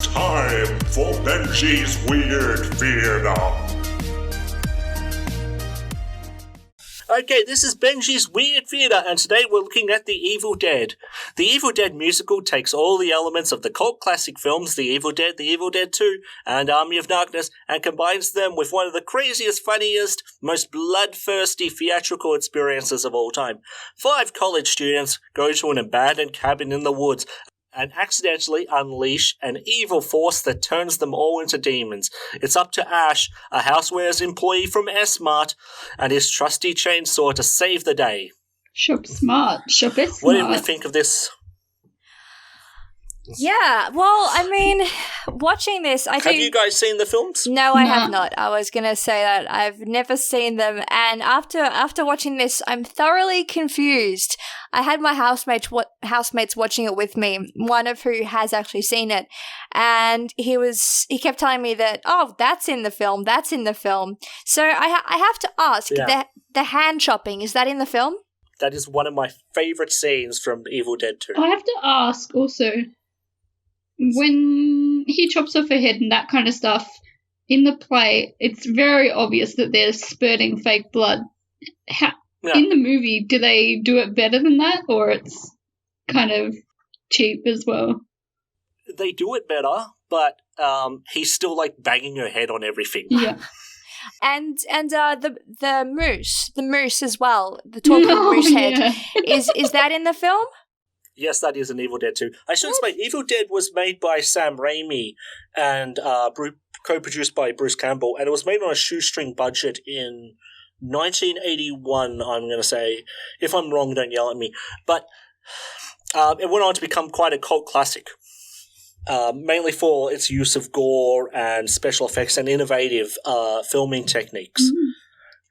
Time for Benji's Weird Theater. Okay, this is Benji's Weird Theater, and today we're looking at The Evil Dead. The Evil Dead musical takes all the elements of the cult classic films The Evil Dead 2, and Army of Darkness, and combines them with one of the craziest, funniest, most bloodthirsty theatrical experiences of all time. 5 college students go to an abandoned cabin in the woods and accidentally unleash an evil force that turns them all into demons. It's up to Ash, a housewares employee from S-Mart, and his trusty chainsaw to save the day. Shop smart. Shop is smart. What did we think of this? Yeah, well, I mean, watching this, Have you guys seen the films? No, I have not. I was going to say that I've never seen them, and after watching this, I'm thoroughly confused. I had my housemates watching it with me, one of who has actually seen it, and he kept telling me that, oh, that's in the film. So I have to ask, the hand chopping, is that in the film? That is one of my favourite scenes from Evil Dead 2. I have to ask also, when he chops off a head and that kind of stuff, in the play, it's very obvious that they're spurting fake blood. In the movie, do they do it better than that, or it's kind of cheap as well? They do it better, but he's still like banging her head on everything. Yeah. And the moose as well, the talking moose head, is that in the film? Yes, that is an Evil Dead 2. I should explain, Evil Dead was made by Sam Raimi and co-produced by Bruce Campbell, and it was made on a shoestring budget in 1981, I'm going to say. If I'm wrong, don't yell at me. But it went on to become quite a cult classic, mainly for its use of gore and special effects and innovative filming techniques. Mm-hmm.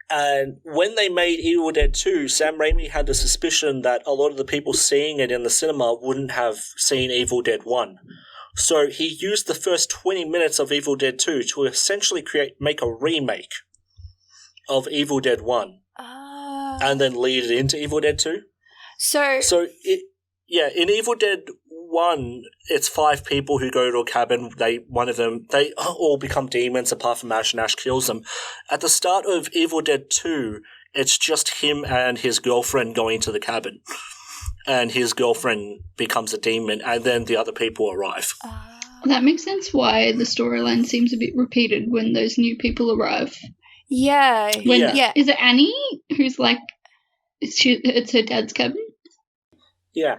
And when they made Evil Dead 2, Sam Raimi had the suspicion that a lot of the people seeing it in the cinema wouldn't have seen Evil Dead 1. So he used the first 20 minutes of Evil Dead 2 to essentially make a remake of Evil Dead 1. And then lead it into Evil Dead 2. In Evil Dead 1, it's 5 people who go to a cabin. They all become demons apart from Ash, and Ash kills them. At the start of Evil Dead 2, it's just him and his girlfriend going to the cabin. And his girlfriend becomes a demon, and then the other people arrive. That makes sense why the storyline seems a bit repeated when those new people arrive. Yeah. Is it Annie who's like, it's her dad's cabin? Yeah.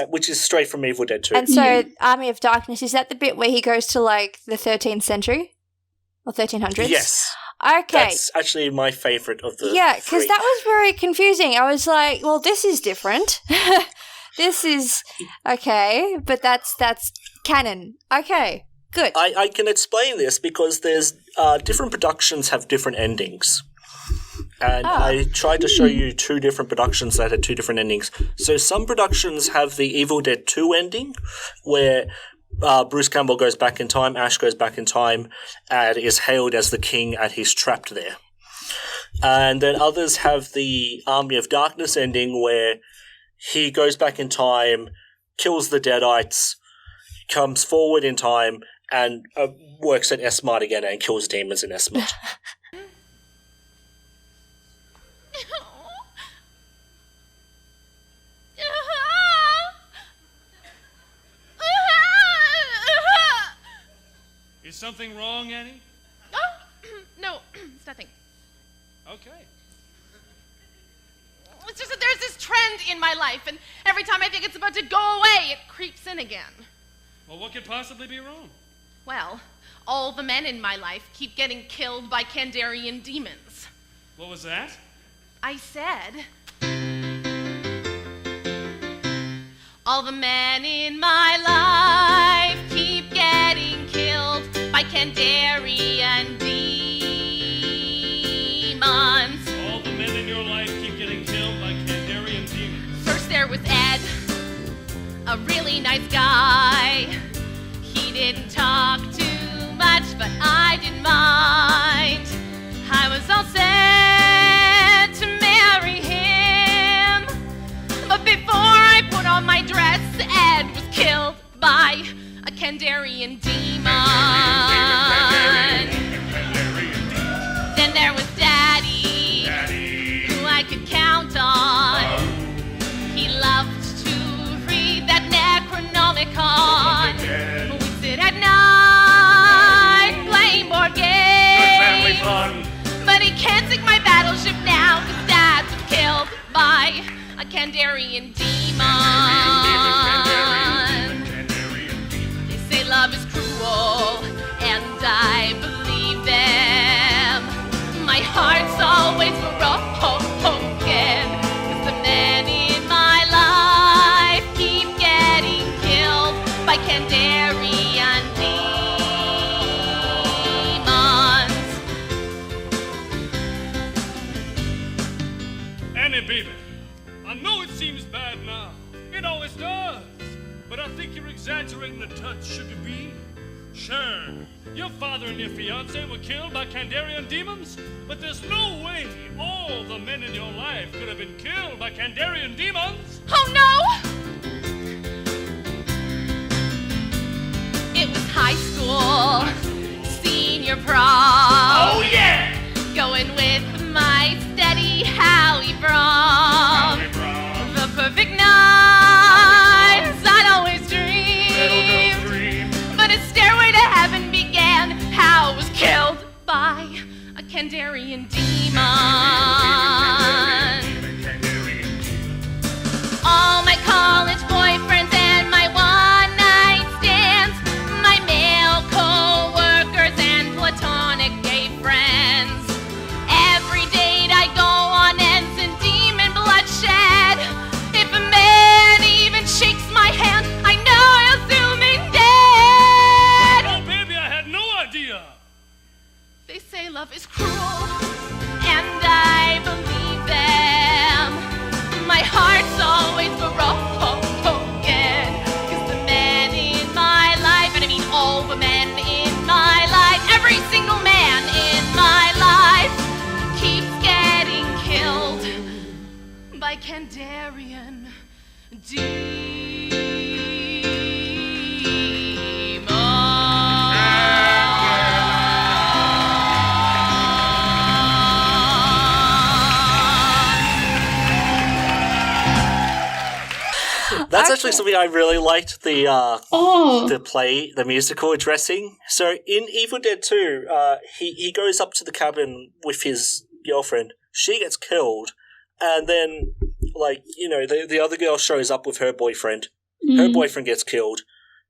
Which is straight from Evil Dead 2. And so Army of Darkness, is that the bit where he goes to like the 13th century? Or 1300s? Yes. Okay. That's actually my favourite of the because that was very confusing. I was like, well, this is different. This is okay, but that's canon. Okay, good. I can explain this because there's different productions have different endings. And I tried to show you 2 different productions that had 2 different endings. So some productions have the Evil Dead 2 ending, where Bruce Campbell goes back in time, Ash goes back in time, and is hailed as the king, and he's trapped there. And then others have the Army of Darkness ending, where he goes back in time, kills the Deadites, comes forward in time, and works at S-Mart again and kills demons in S-Mart. Is something wrong, Annie? No, it's nothing. Okay. It's just that there's this trend in my life, and every time I think it's about to go away, it creeps in again. Well, what could possibly be wrong? Well, all the men in my life keep getting killed by Kandarian demons. What was that? I said, all the men in my life keep getting killed by Kandarian demons. All the men in your life keep getting killed by Kandarian demons. First there was Ed, a really nice guy. He didn't talk too much, but I didn't mind. I was all set to marry him, but before I put on my dress, Ed was killed by a Kandarian demon. Then there was Daddy, who I could count on. He loved to read that Necronomicon. We'd sit at night playing board games. But he can't sink my battleship now, cause Dad's killed by a Kandarian demon. They say love is cruel, and I believe them. My heart's always broken, cause the men in my life keep getting killed by Kandarian demons. Annie, baby, I know it seems bad now. It always does. But I think you're exaggerating a touch, Sugar Bee. Sure, your father and your fiancé were killed by Kandarian demons, but there's no way all the men in your life could have been killed by Kandarian demons. Oh no! It was high school, senior prom. Oh yeah! Going with my steady Hallie Brom. The perfect nights I'd always dream. But a stairway to heaven began how I was killed by a Kandarian demon. All my college boyfriends and my one-night stands, my male co-workers and platonic gay friends. Every date I go on ends in demon bloodshed. If a man even shakes my hand, I know I'll soon be dead. Oh, baby, I had no idea. They say love is cruel, and I believe them. My heart's always broken, cause the men in my life, and I mean all the men in my life, every single man in my life keeps getting killed by Kandarian That's actually something I really liked, the play, the musical addressing. So in Evil Dead 2, he goes up to the cabin with his girlfriend. She gets killed, and then, like, you know, the other girl shows up with her boyfriend. Her boyfriend gets killed.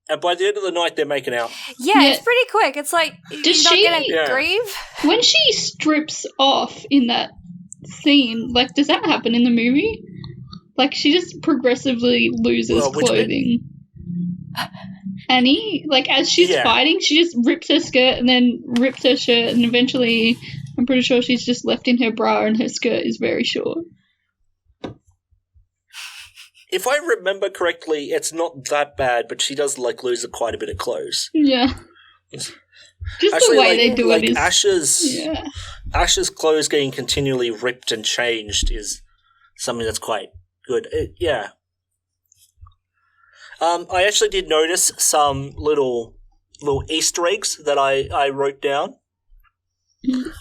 And by the end of the night, they're making out. Yeah, it's pretty quick. It's like, Does you're she- not going to grieve? When she strips off in that scene, like, does that happen in the movie? Like, she just progressively loses Well, which bit? clothing. Annie, like, as she's fighting, she just rips her skirt and then rips her shirt, and eventually, I'm pretty sure she's just left in her bra and her skirt is very short. If I remember correctly, it's not that bad, but she does, like, lose quite a bit of clothes. Yeah. Just Actually, the way like, they do like it is... Ash's clothes getting continually ripped and changed is something that's quite good. I actually did notice some little Easter eggs that I wrote down.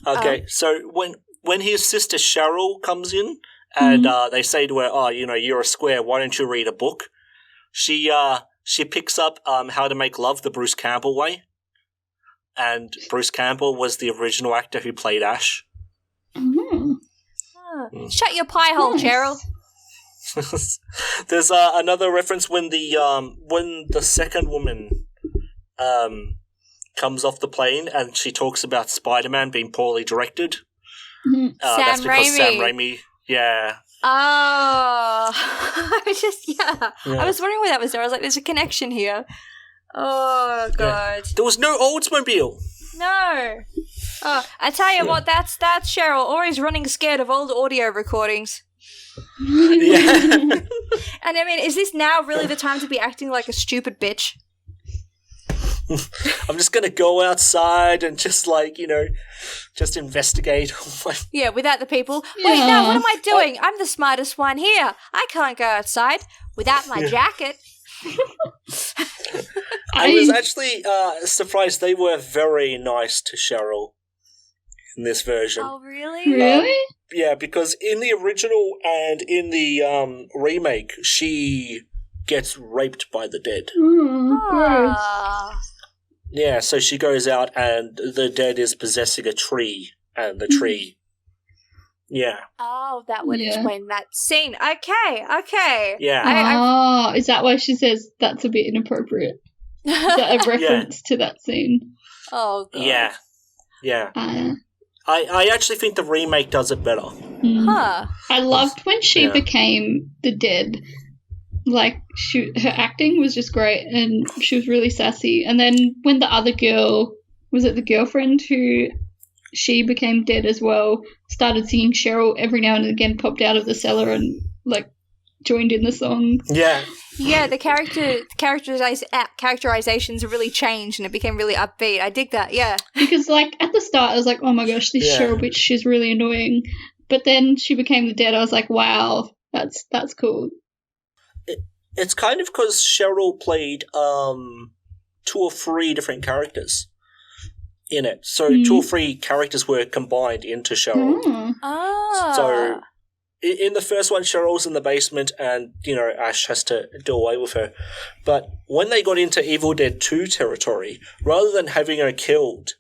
Okay, so when his sister Cheryl comes in and they say to her, "Oh, you know, you're a square. Why don't you read a book?" She picks up How to Make Love the Bruce Campbell way, and Bruce Campbell was the original actor who played Ash. Shut your pie hole, Cheryl. There's another reference when the second woman comes off the plane and she talks about Spider-Man being poorly directed. That's because Sam Raimi. Yeah. Oh, I was wondering where that was there. I was like, there's a connection here. Oh, God. Yeah. There was no Oldsmobile. No. Oh, I tell you what, that's Cheryl, always running scared of old audio recordings. Yeah. And I mean, is this now really the time to be acting like a stupid bitch? I'm just going to go outside and just, like, you know, just investigate. Yeah, without the people. Yeah. Wait, no, what am I doing? I'm the smartest one here. I can't go outside without my jacket. I was actually surprised they were very nice to Cheryl in this version. Oh, really? Really? Yeah, because in the original and in the remake, she gets raped by the dead. Oh, gross. Ah. Yeah, so she goes out and the dead is possessing a tree, and the tree... Yeah. Oh, that would Yeah. explain that scene. Okay. Yeah. Is that why she says that's a bit inappropriate? Is that a reference to that scene? Oh, God. Yeah. Uh, I actually think the remake does it better. Huh. I loved when she Yeah. became the dead. Like, her acting was just great, and she was really sassy. And then when the other girl, was it the girlfriend who she became dead as well, started singing, Cheryl every now and again popped out of the cellar and, like, joined in the song. Yeah. Yeah, the characterizations really changed and it became really upbeat. I dig that, yeah. Because, like, at the start I was like, oh my gosh, this Yeah. Cheryl bitch, she's really annoying. But then she became the dead. I was like, wow, that's cool. It's kind of because Cheryl played 2 or 3 different characters in it. So 2 or 3 characters were combined into Cheryl. Oh. Oh. So in the first one, Cheryl's in the basement and, Ash has to do away with her. But when they got into Evil Dead 2 territory, rather than having her killed,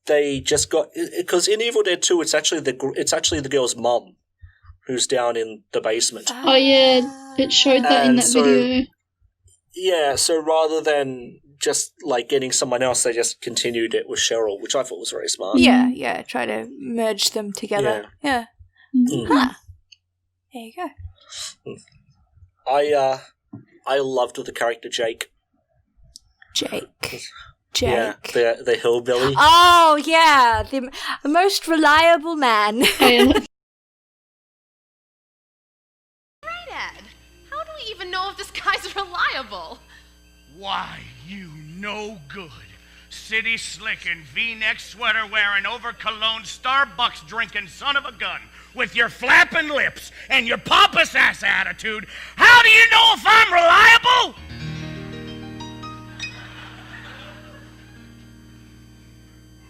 they just got... Because in Evil Dead 2, it's actually the girl's mum who's down in the basement. Oh, yeah, it showed that in And that so- video. Yeah, so rather than just, getting someone else, they just continued it with Cheryl, which I thought was very smart. Yeah, try to merge them together. Yeah. Mm. Huh. There you go. I loved the character Jake. Jake. Yeah, the hillbilly. Oh, yeah, the most reliable man. Oh, yeah. Dad, how do we even know if this guy's reliable? Why, you no good. City slicking, V-neck sweater wearing, over cologne, Starbucks drinking son of a gun. With your flapping lips and your pompous ass attitude, how do you know if I'm reliable?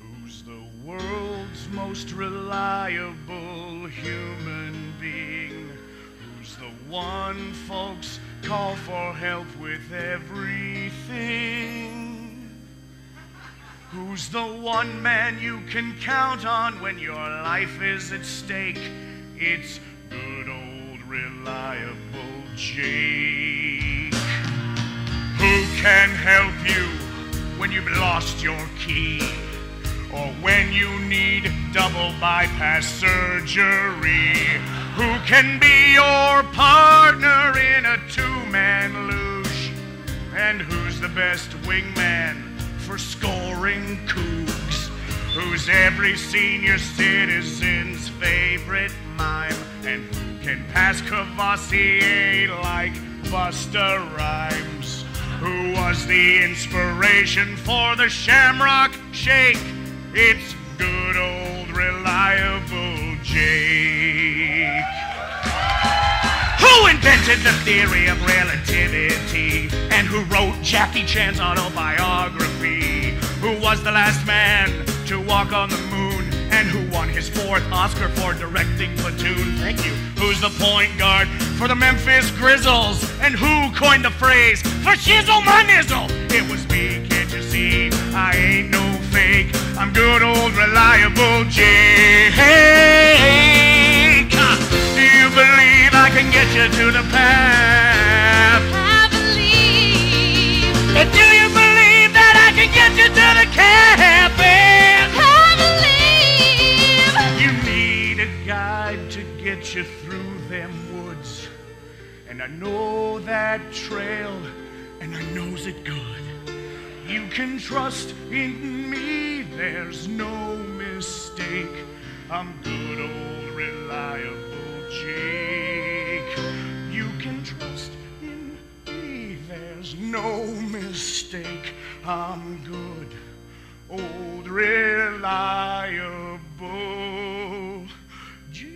Who's the world's most reliable human being? Who's the one folks call for help with everything? Who's the one man you can count on when your life is at stake? It's good old reliable Jake. Who can help you when you've lost your key? Or when you need double bypass surgery? Who can be your partner in a 2-man luge? And who's the best wingman for scoring cougs? Who's every senior citizen's favorite mime? And who can pass Cavassier like Busta Rhymes? Who was the inspiration for the Shamrock Shake? It's good old reliable Jake. Who invented the theory of relativity? And who wrote Jackie Chan's autobiography? Who was the last man to walk on the moon? And who won his 4th Oscar for directing Platoon? Thank you. Who's the point guard for the Memphis Grizzles? And who coined the phrase, for shizzle my nizzle? It was me, can't you see? I ain't no fake. I'm good old reliable Jake. Do you believe I can get you to the path? I believe. And do you believe that I can get you to the cabin? I believe. You need a guide to get you through them woods. And I know that trail, and I knows it good. You can trust in me, there's no mistake. I'm good old reliable Jake. You can trust in me, there's no mistake. I'm good old reliable Jake.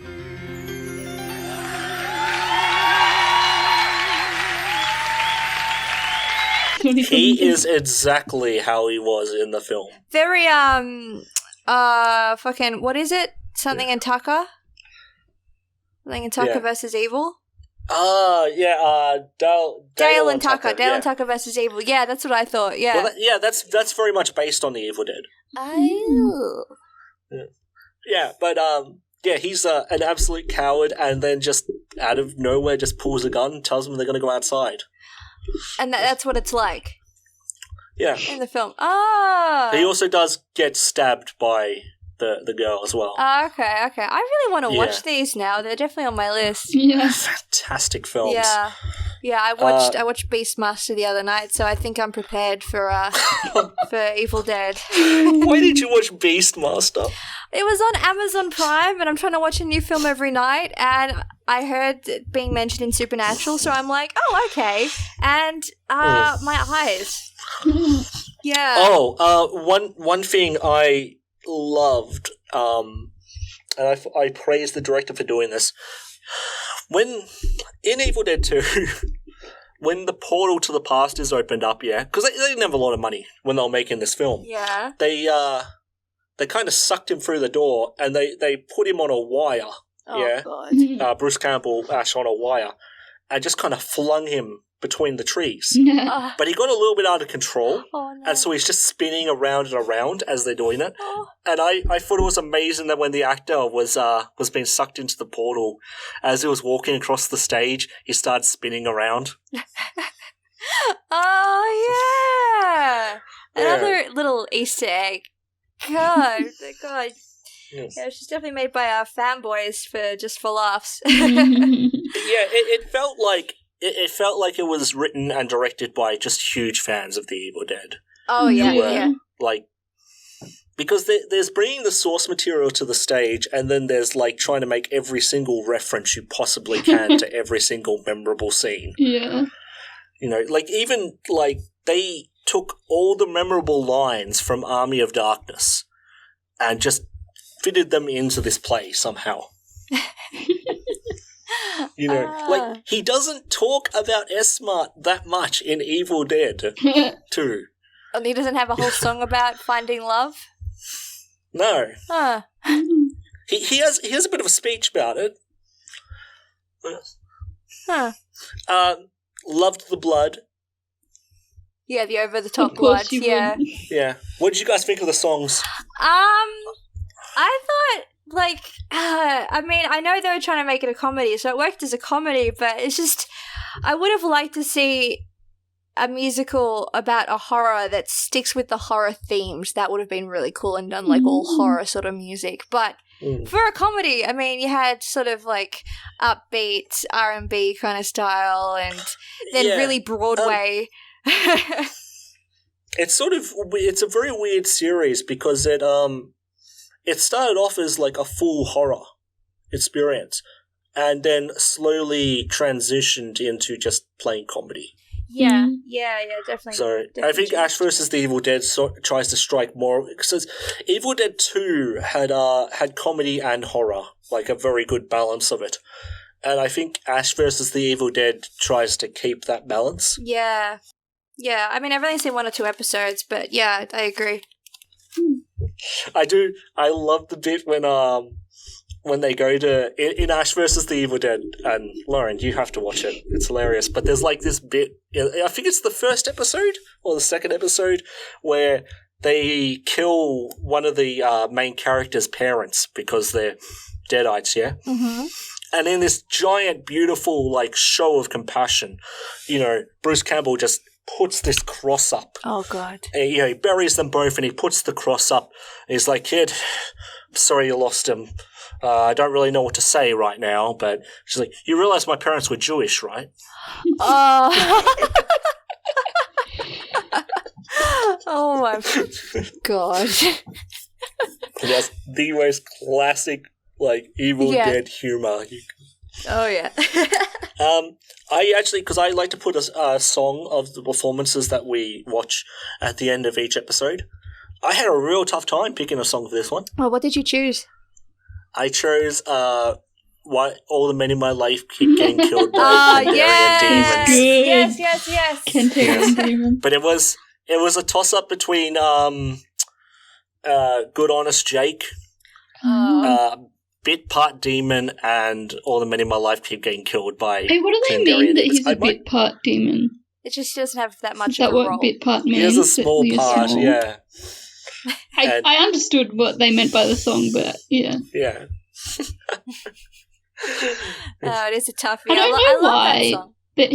He is exactly how he was in the film. Very, fucking, what is it? Something in Tucker? Something in Tucker versus Evil? Dale and Tucker. Dale and Tucker versus Evil. Yeah, that's what I thought, yeah. Well, that's very much based on the Evil Dead. Oh. Yeah, but, he's an absolute coward, and then just out of nowhere just pulls a gun and tells them they're going to go outside. And that's what it's like. Yeah. In the film. Oh. He also does get stabbed by the girl as well. Oh, okay. I really want to watch these now. They're definitely on my list. Yeah. Fantastic films. Yeah, I watched Beastmaster the other night, so I think I'm prepared for for Evil Dead. Why did you watch Beastmaster? It was on Amazon Prime, and I'm trying to watch a new film every night, and I heard it being mentioned in Supernatural, so I'm like, oh, okay. And my eyes. Yeah. Oh, one thing I loved, and I praise the director for doing this. When in Evil Dead 2, when the portal to the past is opened up, because they didn't have a lot of money when they were making this film. Yeah. They kind of sucked him through the door, and they put him on a wire. Oh, God. Bruce Campbell, Ash on a wire, and just kind of flung him between the trees. But he got a little bit out of control, and so he's just spinning around and around as they're doing it. And I thought it was amazing that when the actor was being sucked into the portal, as he was walking across the stage, he started spinning around. Oh, yeah. Another little Easter egg. God. Yeah, she's definitely made by our fanboys for laughs. It felt like it was written and directed by just huge fans of The Evil Dead. Oh, yeah. Like, because there's bringing the source material to the stage, and then there's, like, trying to make every single reference you possibly can to every single memorable scene. Yeah. You know, like, even, like, they took all the memorable lines from Army of Darkness and just fitted them into this play somehow. You know, like, he doesn't talk about S-Mart that much in Evil Dead 2. And he doesn't have a whole song about finding love? No. Huh. He has a bit of a speech about it. Huh. Loved the blood. Yeah, the over-the-top blood, yeah. Yeah. What did you guys think of the songs? I thought, like, I mean, I know they were trying to make it a comedy, so it worked as a comedy, but it's just, I would have liked to see a musical about a horror that sticks with the horror themes. That would have been really cool and done, like, all horror sort of music. But for a comedy, I mean, you had sort of, like, upbeat R&B kind of style and then really Broadway. It's a very weird series because it started off as like a full horror experience and then slowly transitioned into just plain comedy. Yeah, definitely. So I think Ash vs. the Evil Dead tries to strike more, because Evil Dead 2 had comedy and horror, like a very good balance of it. And I think Ash vs. the Evil Dead tries to keep that balance. Yeah. Yeah, I mean, I've only seen 1 or 2 episodes, but yeah, I agree. I do. I love the bit when they go to in Ash vs. the Evil Dead, and Lauren, you have to watch it. It's hilarious. But there's like this bit. I think it's the first episode or the second episode where they kill one of the main character's parents because they're deadites. Yeah. Mm-hmm. And in this giant, beautiful like show of compassion, you know, Bruce Campbell just puts this cross up. Oh, God. And, you know, he buries them both and he puts the cross up. And he's like, kid, I'm sorry you lost him. I don't really know what to say right now, but she's like, you realize my parents were Jewish, right? Oh. Oh, my God. That's the most classic, like, Evil Dead humor. Oh, yeah. I actually, because I like to put a song of the performances that we watch at the end of each episode. I had a real tough time picking a song for this one. Well, what did you choose? I chose why all the men in my life keep getting killed by Kandarian demons. Yes. Kandarian demon. But it was a toss-up between Good Honest Jake, Bit Part Demon, and all the men in my life keep getting killed by Hey, what do they Kandarian mean that demons. he's a bit part demon? It just doesn't have that much Is that of a what role. bit part means? He has a small That part, small? yeah. I understood what they meant by the song, but yeah. Yeah. Oh, it is a toughie. I don't know I love why, that song. but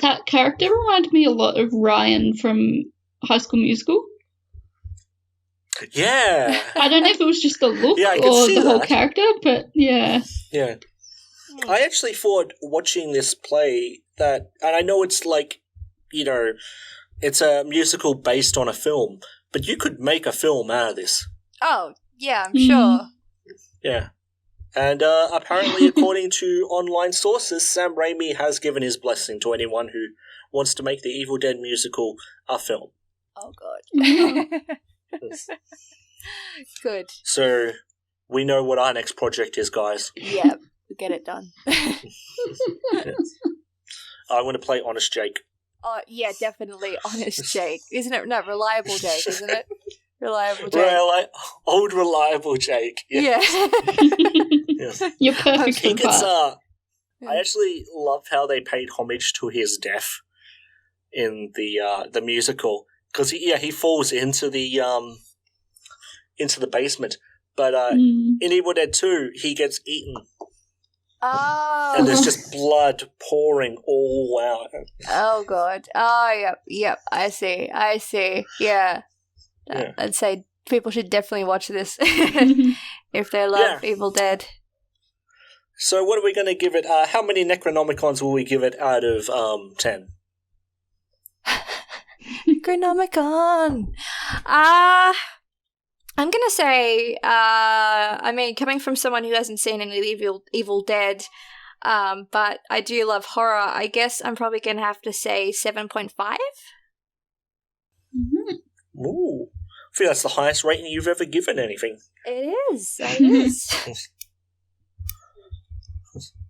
that character reminded me a lot of Ryan from High School Musical. Yeah. I don't know if it was just the look Yeah, I can or see the whole that. character, but yeah. Yeah. I actually thought watching this play that, and I know it's like, it's a musical based on a film, but you could make a film out of this. Oh, yeah, I'm sure. Yeah. And apparently, according to online sources, Sam Raimi has given his blessing to anyone who wants to make the Evil Dead musical a film. Oh, God. Yes. Good. So, we know what our next project is, guys. Yeah, we'll get it done. Yes. I want to play Honest Jake. Oh, yeah, definitely. Honest Jake. Isn't it? No, Reliable Jake, isn't it? Reliable Jake. Well, old reliable Jake. Yeah. Yes. You're perfect He for gets, part. I actually love how they paid homage to his death in the musical, because he falls into the basement, but in Evil Dead 2 he gets eaten, Oh. and there's just blood pouring all out. Oh, God. Oh, yep. I see. Yeah. Yeah. I'd say people should definitely watch this if they love Evil Dead. So what are we going to give it? How many Necronomicons will we give it out of 10? Necronomicon. I'm gonna say, coming from someone who hasn't seen any Evil Dead, but I do love horror, I guess I'm probably gonna have to say 7.5. Ooh. I think that's the highest rating you've ever given anything. It is.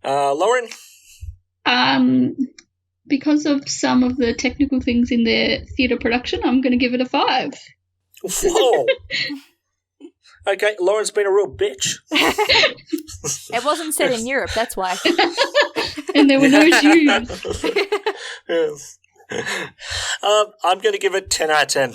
Lauren? Because of some of the technical things in their theatre production, I'm going to give it a 5. Whoa. Okay, Lauren's been a real bitch. It wasn't set in Europe, that's why. And there were no Jews. Yes. I'm going to give it 10 out of 10.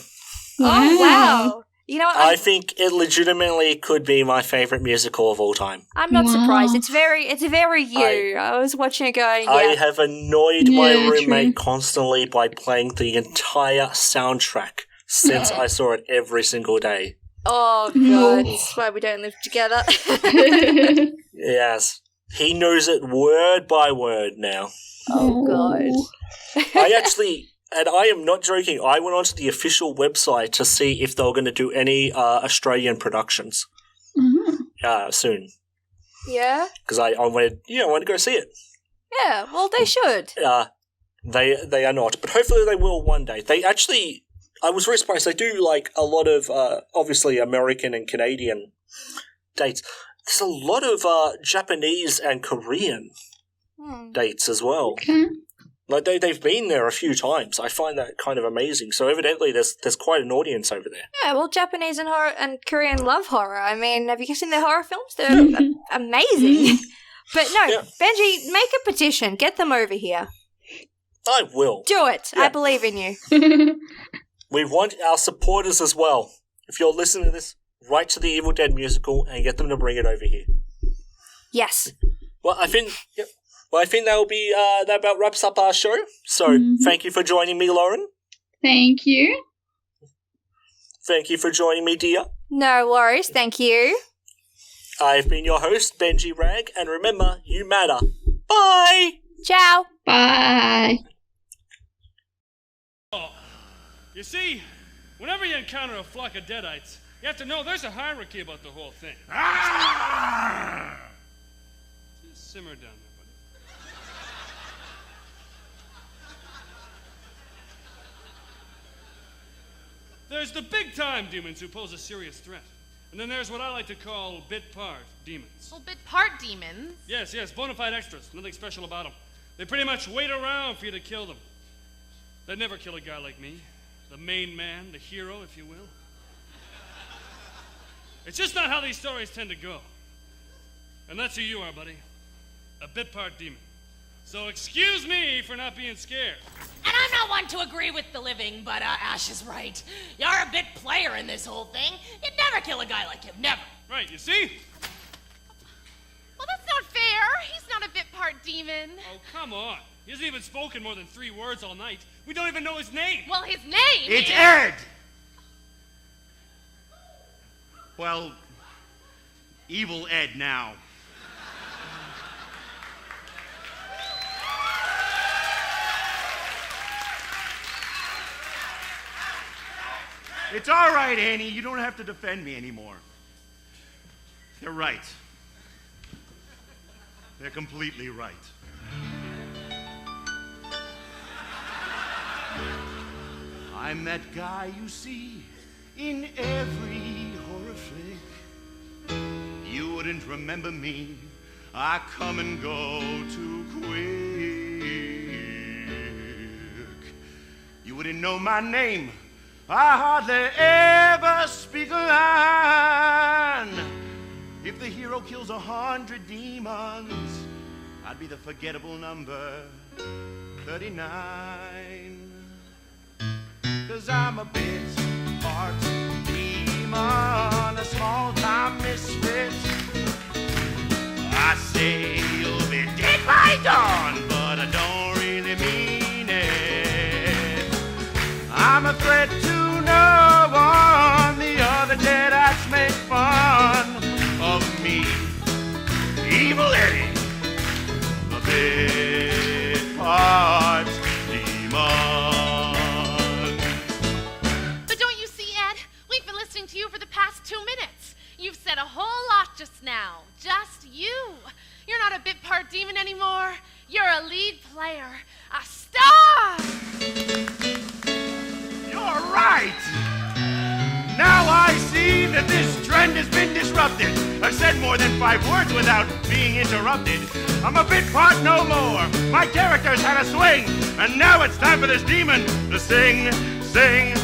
Oh, wow. You know what? I think it legitimately could be my favourite musical of all time. I'm not Wow. surprised. It's very you. I was watching it going, yeah. I have annoyed my Yeah, roommate true. constantly by playing the entire soundtrack since I saw it every single day. Oh, God. That's why we don't live together. Yes. He knows it word by word now. Oh, God. I actually, and I am not joking, I went onto the official website to see if they were going to do any Australian productions soon. Yeah? Because I wanted to go see it. Yeah, well, they should. They are not, but hopefully they will one day. They actually, I was very surprised, they do like a lot of, obviously, American and Canadian dates. There's a lot of Japanese and Korean dates as well. Okay. Like they've been there a few times. I find that kind of amazing. So evidently there's quite an audience over there. Yeah, well, Japanese and horror and Korean love horror. I mean, have you seen their horror films? They're amazing. But no, Yeah. Benji, make a petition. Get them over here. I will. Do it. Yeah. I believe in you. We want our supporters as well. If you're listening to this, write to the Evil Dead musical and get them to bring it over here. Yes. Well, I think that will be that about wraps up our show. So thank you for joining me, Lauren. Thank you. Thank you for joining me, Dia. No worries. Thank you. I've been your host, Benji Rag, and remember, you matter. Bye! Ciao. Bye. You see, whenever you encounter a flock of deadites, you have to know there's a hierarchy about the whole thing. Just simmer down there, buddy. There's the big-time demons who pose a serious threat. And then there's what I like to call bit-part demons. Well, bit-part demons. Yes, bona fide extras. Nothing special about them. They pretty much wait around for you to kill them. They'd never kill a guy like me. The main man, the hero, if you will. It's just not how these stories tend to go. And that's who you are, buddy. A bit-part demon. So excuse me for not being scared. And I'm not one to agree with the living, but Ash is right. You're a bit player in this whole thing. You'd never kill a guy like him, never. Right, you see? Well, that's not fair. He's not a bit-part demon. Oh, come on. He hasn't even spoken more than 3 words all night. We don't even know his name. Well, his name It's is... Ed! Well, Evil Ed now. It's all right, Annie. You don't have to defend me anymore. They're right. They're completely right. I'm that guy you see in every horror flick. You wouldn't remember me. I come and go too quick. You wouldn't know my name. I hardly ever speak a line. If the hero kills 100 demons, I'd be the forgettable number 39. 'Cause I'm a bit-part demon, a small-time misfit. I say you'll be dead by dawn, but I don't really mean it. I'm a threat to no one. The other dead acts make fun of me. Evil Eddie, a bit-part demon. But don't you see, Ed? We've been listening to you for the past 2 minutes. You've said a whole lot just now. Just you. You're not a bit-part demon anymore. You're a lead player. A star! You're right! Now I see that this trend has been disrupted. I've said more than 5 words without being interrupted. I'm a bit part no more. My character's had a swing. And now it's time for this demon to sing, sing,